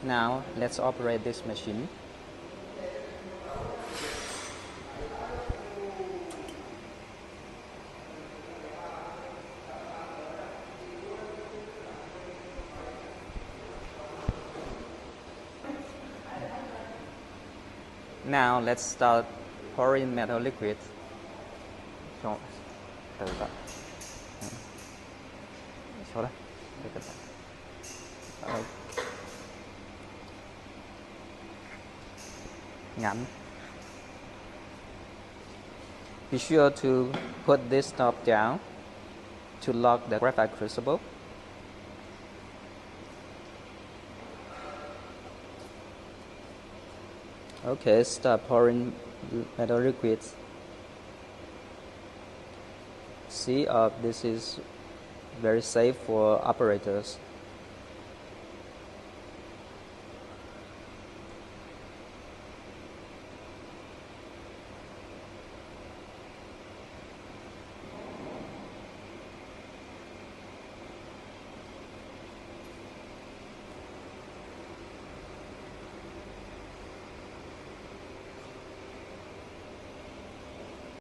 Now let's operate this machine. Now let's start pouring metal liquid. Từ từ. Số đó. Từ từ. Ngắn. Be sure to put this top down to lock the graphite crucible. Okay, start pouring metal liquids. See, this is very safe for operators.